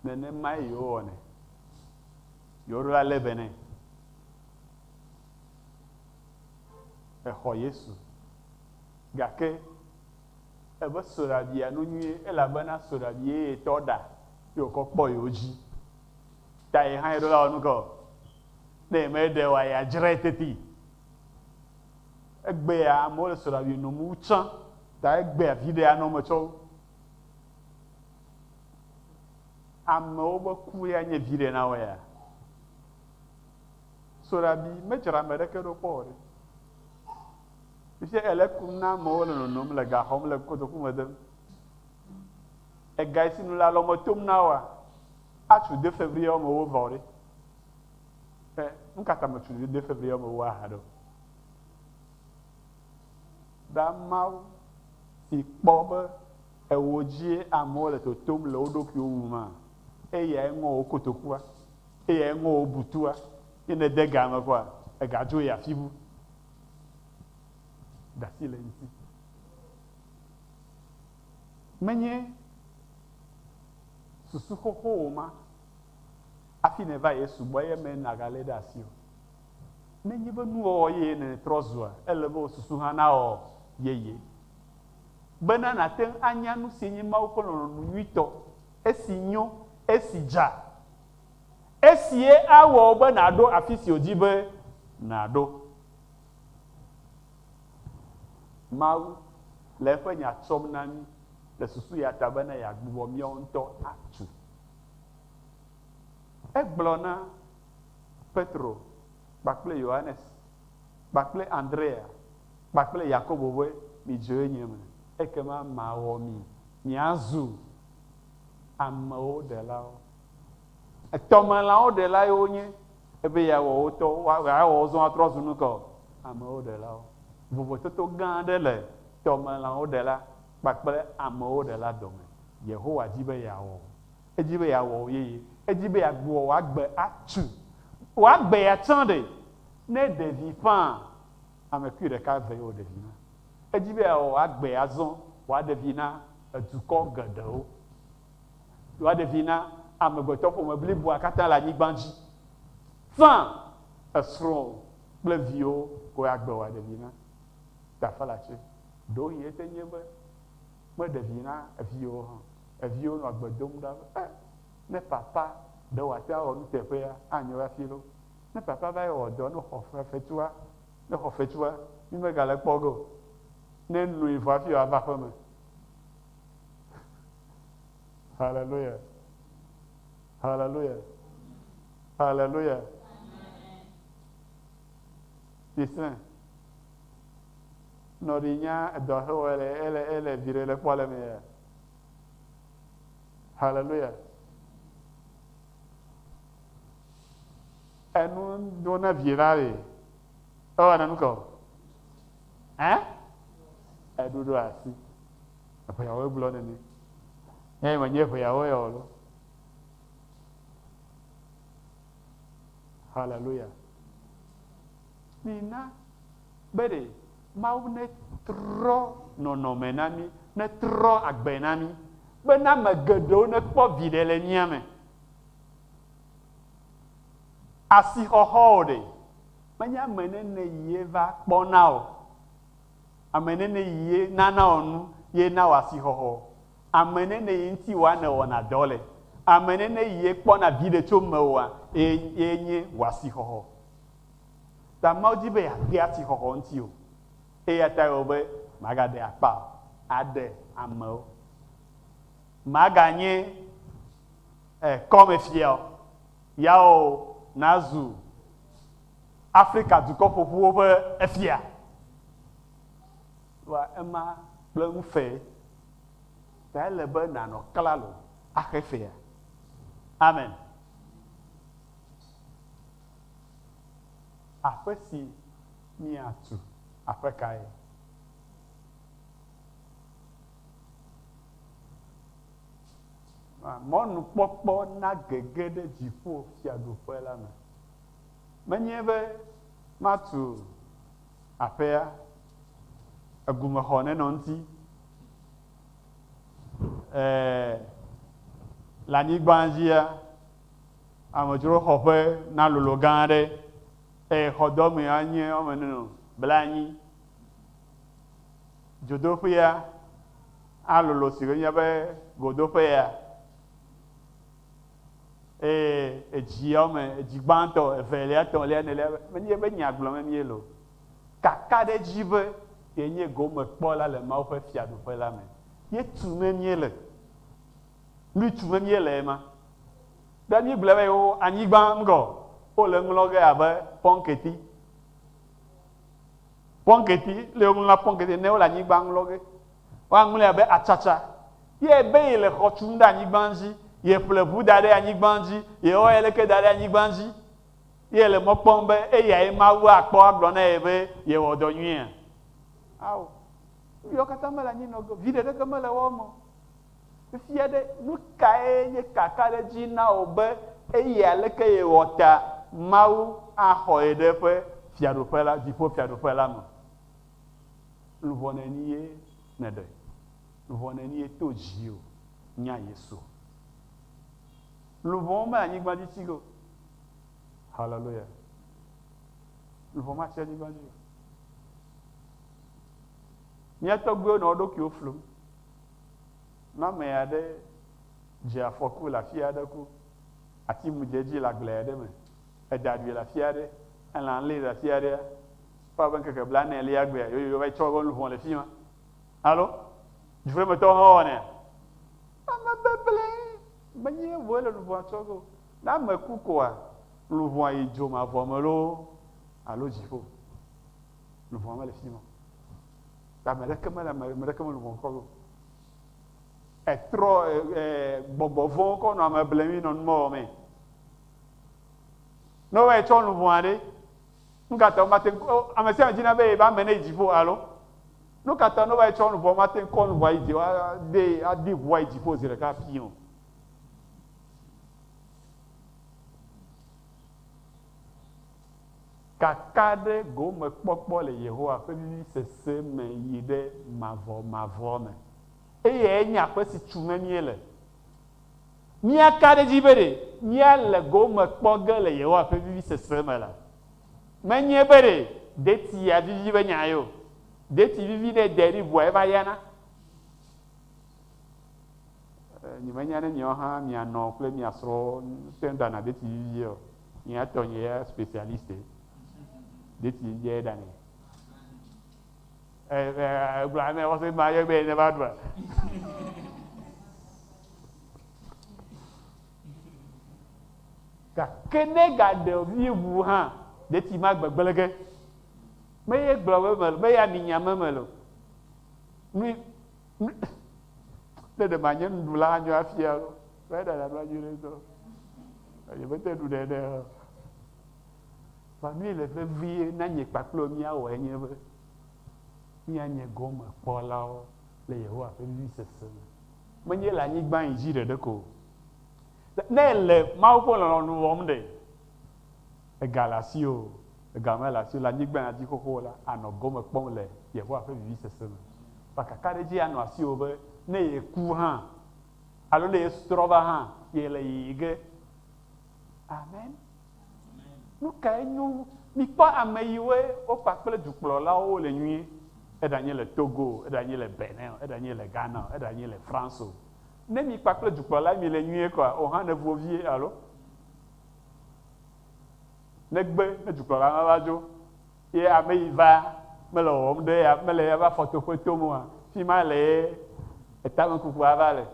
nenema yewo wɔnɛ yewo ɖo la lé be nɛ. Exɔ Yesu gake ebe soɖabia nu nyuie elabena soɖabi ye tɔ ɖa ye wòkɔ kpɔ yewo dzi ta ye hã yeɖo la wɔ nu kɔ ne ye meɖe oa yeadzrae teti. Egbea amewo le soɖabi nom wu tsã ta egbea vi ɖe anɔ me tsɔ wo. Amewo be ku ya nye vi ɖe na wo ya. Soɖabi medzra ame ɖeke ɖo kpɔ o ɖe. Fifia ele kum na amewo le nonom le gaxɔm le kotoku me dem. Ega yi si nu le alɔme tom na woa atsu 2 février me wo vɔ ɖe. Nukata me tsu 2 février me wo aha ɖo. Da Mawu si kpɔ be ewo dzi amewo le totom le wo ɖokuiwo wuma eyae ŋɔ wo kotokua eyae ŋɔ wo butua ye ne de game kɔa egadzo yi afi bu. Dasi le ŋuti. Menye susu xoxo wo ma afi ne va Yesu gbɔ ye me nagalé ɖe asi o. Nenye be nuwɔwɔ ye ne trɔ zua ele be wo susu hã nawɔ yeye. Bena nate anya nu si nye Mawu ƒe lɔlɔ̃nu nyuitɔ esi nyo esi dza esie awɔ be naɖo afi si wòdi be naɖo. Mawu le eƒe nya tsɔm na mí le susu ya ta bena yeagbugbɔ míawo ŋutɔ atu. Egblɔ na Petro kpakple Yohanes kpakple Andrea kpakple Yakobo be midze nye me ekema mawɔ mi miazu amewo ɖelawo. Tɔmelãwo ɖela yewo nye ebe yeawɔ wo tɔ yeawɔ zɔ atrɔ zu nu kɔ amewo ɖelawo. Vovototo gã aɖe le tɔmelãwo ɖela kpakple amewo ɖe la dome. Yehowa di be yeawɔ. Edi be yeawɔ yeye. Edi be yeagbuwɔ wòagbe atu. Wòagbe yatsɔ ɖe. Ne ɖevi ƒã, ame kui ɖeka ve yewo ɖevi na. Edi be yeawɔ wòagbe azɔ wòaɖevi na edukɔ geɖewo. Wòaɖevi na amegbetɔ ƒome bliboa katã le anyigba dzi. Ƒã esrɔ̃ kple viwo ko agbe wòaɖevi na. Tafa la tse. Ɖewo yi ete nye be meɖevi na eviwo hã. Eviwo nɔ agbe dom ɖa be ne papa ɖe wòate awɔ nuteƒea anyo hafi lo. Ne papa va yi wɔ dɔ ne xɔ fetua, ne xɔ fetua, mi megale kpɔ ge o. Ne nui vɔ hafi wòava aƒe me. Hallelujah. Hallelujah. Hallelujah. Tisne. Norinya dɔhe ele vire le kpɔ le me ya. Hallelujah. Enu do na vira le. Oh, na nuko. Eɖuɖo asi. Eƒeyawo gblɔ nene. Menye eƒeyawo ya o lo. Hallelujah. Nina be ɖe Mawu ne trɔ nɔnɔme na mi, ne trɔ agbe na mi, be na ame geɖewo ne kpɔ viɖe le mía me. Asixɔxɔwo ɖe, menye ame nene yie va kpɔna o. Ame nene yie nana wò nu, ye na wò asixɔxɔ. Ame nene yi ŋuti wòa ne wɔna dɔ le. Ame nene yie kpɔna viɖe tso mewòa, ye nye wò asixɔxɔ. Ta Mawu di be yeade asixɔxɔ ŋuti o. Eya ta wò be magaɖe akpa o, aɖe amewo. Maganye kɔmefia o, yawo nazu Afrika dukɔ ƒoƒuwo ƒe efia. Wa ema kple ŋufe, ta ele be nanɔ klalo axe fea. Amen. Aƒe si miatu, aƒe kae? Mɔnukpɔkpɔ na gege ɖe dziƒo fiaɖuƒe la me. Menye be matu aƒea, egumexɔ ne nɔ ŋuti, le anyigba dzia, amedzroxɔƒe na lolo gã aɖe, eye xɔdɔme anye wɔme nene blanyi. Dzodoƒea alolo si nye be godoƒea, eye edzi gbãtɔ, evelia, etɔ̃lia, enelia, menye be nyagblɔme mie lo. Kaka ɖe dzi be yenye gome kpɔla le Mawu ƒe fiaɖuƒe la me. Ye tume mie le. Nu tume mie le ema. Ɖe mi gblɔ be wo anyigba ŋgɔ, wole ŋlɔ ge abe pɔnketi. Pɔnketi, le ŋlɔ pɔnketi, ne wole anyigba ŋlɔ ge. Woaŋlɔe abe atsatsa. Ye be ye le xɔ tum ɖe anyigba dzi, ye ƒle ʋu da ɖe anyigba dzi, ye wɔ ye leke da ɖe anyigba dzi. Ye le mɔ kpɔm be eyae Mawu akpɔ agblɔ na ye be ye wɔ dɔ nyuie. Awo. Yɔ katã mele anyinɔge, viɖe ɖeke mele wɔ me. Fifia ɖe, nu kae nye kaka ɖe dzi na wò be eya leke ye wɔ ta Mawu axɔ ye ɖe ƒe fiaɖuƒe la, dziƒo fiaɖuƒe la me. Luvɔ neni ye ne ɖe. Luvɔ neni ye to dzi o, nya Yesu. Luvɔ me anyigba dzi tsi go. Hallelujah. Luvɔ ma tsi anyigba dzi o. Mía tɔgbuiwo nɔ wo ɖokuiwo flum. Mame aɖe dze afɔku le afi aɖe ku. Ati mu dze dzi le agble aɖe me. Eda ɖui le afi aɖe. Elã lée le afi aɖea. Kpɔ be ŋkeke blaenelia gbea, yoyo va yi tsɔ eƒe luvɔ le fi ma. Alo? Dziƒometɔwo hã wɔnɛ? Ame beble. Menye woe le luvɔa tsɔ go. Ne ame ku koa, luvɔa yi dzomavɔ me loo alo dziƒo. Luvɔa mele fi ma. Ame ɖeke mele luvɔ kɔ go. Etrɔ gbɔgbɔ vɔwo kɔ nɔ ame blemi nɔ numɔ me. Ne wo tsɔ luvɔa ɖe, nugatɔ mate ame sia ame dzina be ebe ame ne dziƒo alo. Nous, quand on va être en voie matin, qu'on voit, il dit, à des voix, il dit, pose le cas, pion. Kakade go me kpɔkpɔ le Yehowa ƒe vivi sese me yi ɖe mavɔ me. Eye enya ƒe si tume mie le. Mia ka ɖe dzi be ɖe, mia le go me kpɔ ge le Yehowa ƒe vivi sese me la. Menye be ɖe, deti ya vivi be nya yo. Deti vivi ɖe de ɖi vɔ eva yana. Nyimenya ne nyawo hã mianɔ kple miasrɔ̃ te dana deti vivi o. Miatɔ nye ya spécialiste. Deti vivi dane. Gblɔ ame wɔse ma ye be ne va ɖua. Gake ne gaɖe vivu hã deti ma gbegble ge. Me ye gblɔ be me ya ninya me lo. Ne ɖe nye nuɖula anyo afia lo. Va ɖana nu anyi ɖe tɔ. Yebete ɖu ɖe ɖe. Va nu le vevie na nye kpakple miawɔ enye be mianye gome kpɔlawo le Yehowa ƒe vivi sese me. Menye le anyigba yi dzi ɖeɖe ko. Ne le Mawu ƒe lɔlɔ̃nu wɔm ɖe, ega le asi o, ega me le asi o, le anyigba ya dzi xoxo la, anɔ gome kpɔm le Yehowa ƒe vivi sese me. Va kaka ɖe dzi anɔ asi o be ne ye ku hã, alo ne ye trɔ va hã, ye le yiyi ge. Amen. Nu kae nyo, mikpɔ ame yiwo wo kpakple dukplɔlawo le nyuie. Eɖanye le Togo, eɖanye le Benin, eɖanye le Ghana, eɖanye le France o. Ne mi kpakple dukplɔla mi le nyuie kɔa, o hã ne vo vie alo. Ne gbe ne dukplɔla ma va dzo, ye ame yi va mele wɔm ɖe ya mele ya va fɔtoƒe tom oa, fi ma le ye etame kukua va le.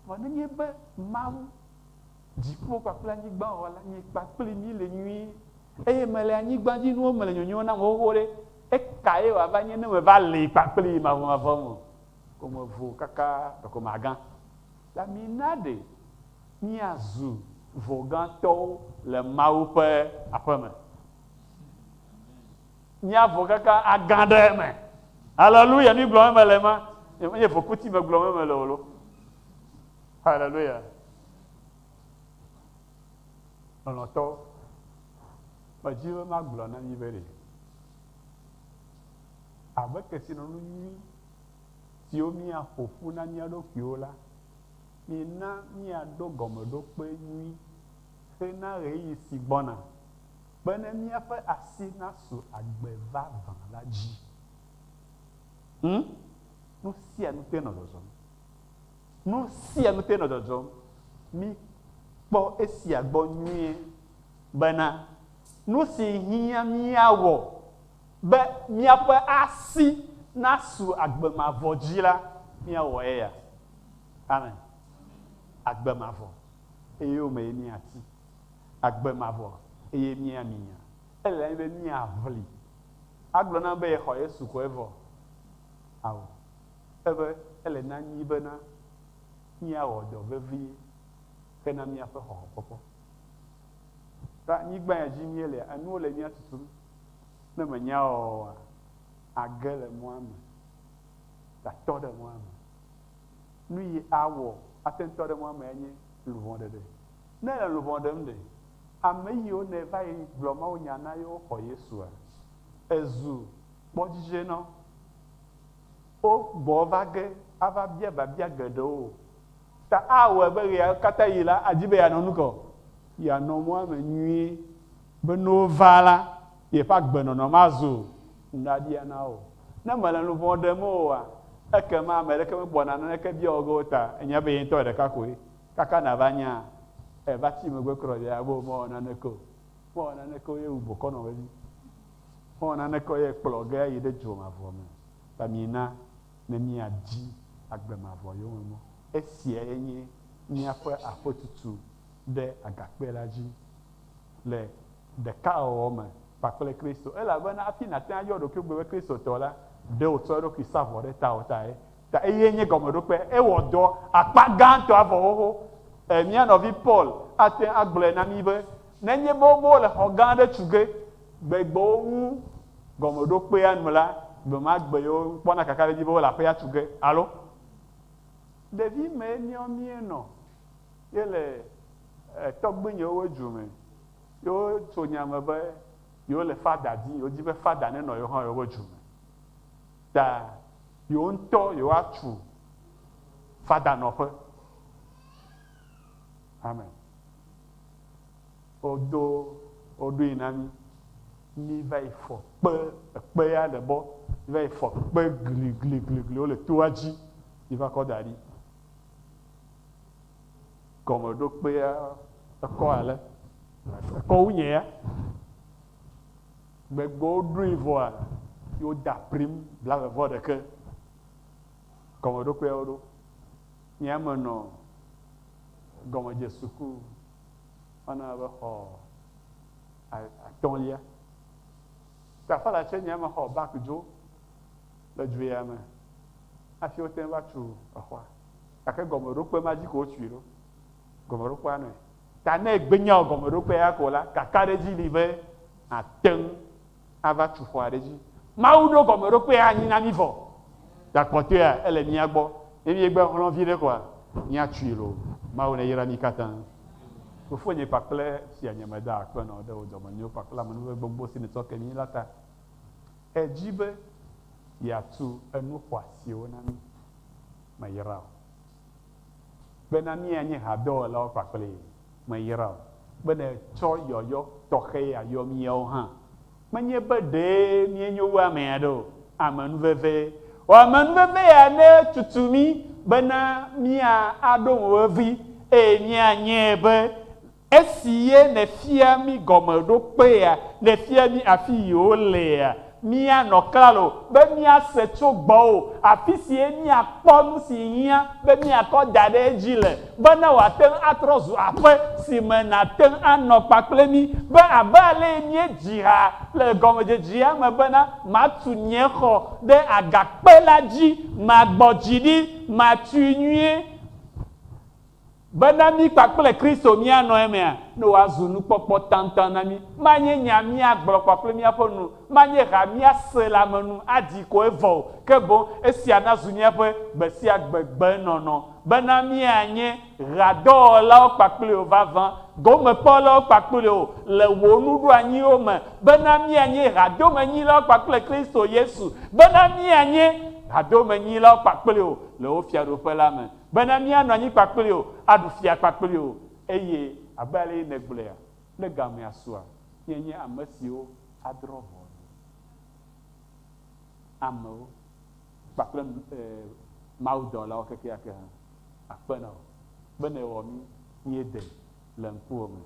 Vɔ ne nye be Mawu dziƒo kpakple anyigba wɔla nye kpakple mi le nyuie. Eye mele anyigba dzi nuwo mele nyonyo na xoxo ɖe. Eka ye wòava nye ne me va li kpakpli mavɔmavɔ me ko me vo kaka ko magã. La mina ɖe miazu vɔgãtɔwo le Mawu ƒe aƒe me. Miavo kaka agã ɖe me. Haleluya, nu gblɔm me le ma. Nye vokuti me gblɔm me le o lo. Haleluya. Lɔlɔ̃tɔ, medzi be magblɔ na mi be ɖe. Abe kesinɔnu nyui siwo miaƒoƒu na mía ɖokuiwo la, mina miaɖo gɔmeɖokpe nyui hena ɣeyiɣi si gbɔna be ne míaƒe asi nasu agbe vavã la dzi. Nu sia nu te nɔ dzɔdzɔm. Nu sia nu te nɔ dzɔdzɔm. Mikpɔ esia gbɔ nyuie bena nu si hiã míawɔ be míaƒe asi nasu agbemavɔ dzi la, míawɔ eya. Amen. Agbemavɔ. Eye wome ye míati. Agbemavɔ. Eye míaminya. Ele anyi be míaʋli. Agblɔ na be yexɔ Yesu ko evɔ. Awo. Ebe ele na nyi bena míawɔ dɔ vevie hena míaƒe xɔxɔkpɔkpɔ. Ta anyigba ya dzi míele, enuwo le mía tutum. Ne menya oa, age le mɔa me, tatɔ ɖe mɔa me. Nu yi awɔ ate ŋutɔ ɖe mɔa me enye luvɔ ɖeɖe. Ne le luvɔ ɖem ɖe, ame yiwo ne va yi gblɔ Mawu nya na yewo xɔ Yesua, ezu kpɔdzidzienɔ. Wo gbɔ va ge ava bia babia geɖewo. Ta awɔe be ɣea katã yi la, adi be yeanɔ nu kɔ, yeanɔ mɔa me nyuie be ne wova la, yeƒe agbenɔnɔ ma zu nuɖaɖia na wo. Ne mele luvɔ ɖem oa, ekema ame ɖeke megbɔna naneke bia wo ge o ta, enya be ye ŋutɔ ɖeka koe. Kaka nava nya, eva tsi megbe krɔ ɖe abo mewɔ naneke o. Mewɔ naneke o ye wu bokɔnɔ vevi. Mewɔ naneke o ye kplɔ ge yi ɖe dzomavɔ me. Ta mina ne miadi agbemavɔ yewo me mɔ. Esia nye míaƒe aƒetutu ɖe agakpe la dzi le ɖekawɔwɔ me kpakple Kristo. Elabena afi nate ayɔ ɖokui gbe be kristotɔ la, ɖe wòtsɔ eɖokui sa vɔ ɖe tawò tae. Ta eye nye gɔmeɖokpe, ewɔ dɔ akpa gãtɔ avɔ xoxo. Mía nɔvi Paul ate agblɔe na mi be nenye be wole xɔ gã aɖe tu ge, gbegbewo ŋu gɔmeɖokpea nu la, ma gbe yo kpɔna kaka ɖe dzi be wole aƒea tu ge alo ɖevi me miɔ mienɔ ye le tɔgbenyewo dzume yewo tso nyame be yewo le fada di yewo di be fada ne nɔ yewo hã yewo dzume ta yewo ŋutɔ yewo atu fada nɔƒe amen woɖoe na mi va yi fɔ kpe ya le bɔ mi va yi fɔ kpe gli wole toa dzi mi va kɔ da ɖi gɔmeɖokpea ekɔ ale ekɔ wu nye ya gbegbe woɖoe vɔa yewo da prim blavevɔ ɖeke gɔmeɖokpea woɖo nye ame nɔ gɔmedze suku wana be xɔ atɔ̃lia tafa la tse nye ame xɔ bak dzo le dzoea me hafi wote va tu exɔa gake gɔmeɖokpe ma dzi ko wotui ɖo gɔmeɖokpea nɔe ta ne egbe nya gɔmeɖokpea ko la kaka ɖe dzi li be ate ŋu ava tu xɔ aɖe dzi mawu ɖo gɔmeɖokpea anyi na mi vɔ takpɔtɔea ele mia gbɔ ne mi gbe xlɔ̃ vi ɖe koa míatui lo mawu ne yra mi katã fofo nye kpakple sia nye me da akpe nɔ ɖe wo dɔme nyo kpakple amenuve gbogbo si ne tsɔ ke mi la ta edzi be yeatu enu xɔasiwo na mi me yra o bena míanye hadɔwɔlawo kpakple me yra o bena tsɔ yɔyɔ tɔxɛ ayɔ miawo hã menye be ɖe mienyo wu ame aɖe o amenuveve o amenuveve ya ne tutu mi bena mia aɖo ŋuvevi eye mianye be esi ye ne fia mi gɔmeɖokpea ne fia mi afi yiwo lea mianɔ klalo be miase tso gbɔwo afi si ye miakpɔ nu si hiã be miakɔ da ɖe edzi le bena wòate ŋu atrɔ zu aƒe si me nate ŋu anɔ kpakple mi be abe ale míedzi ha le gɔmedzedzia me bena matu nye xɔ ɖe agakpe la dzi magbɔ dzi ɖi matui nyuie bena mi kpakple Kristo mianɔ emea ne wòazu nukpɔkpɔ tãntã na mi manye nya miagblɔ kpakple miaƒe nu manye ha miase le ame nu adi ko evɔ o ke boŋ esia nazu miaƒe gbe sia gbe nɔnɔ bena mianye ɣadɔwɔlawo kpakple o vavã gomekpɔlawo kpakple o le wò nuɖoanyiwo me bena mianye hadomenyilawo kpakple Kristo Yesu bena mianye hadomenyilawo kpakple o le wo fiaɖoƒe la me bena mianɔ anyi kpakple o aɖu fia kpakple o eye abe ale ne gblɔa ne gamea sua mienye ame siwo adrɔ vɔ amewo kpakple mawudɔlawo kekeake hã akpenɔ bena wɔ mi miede le ŋkuwò me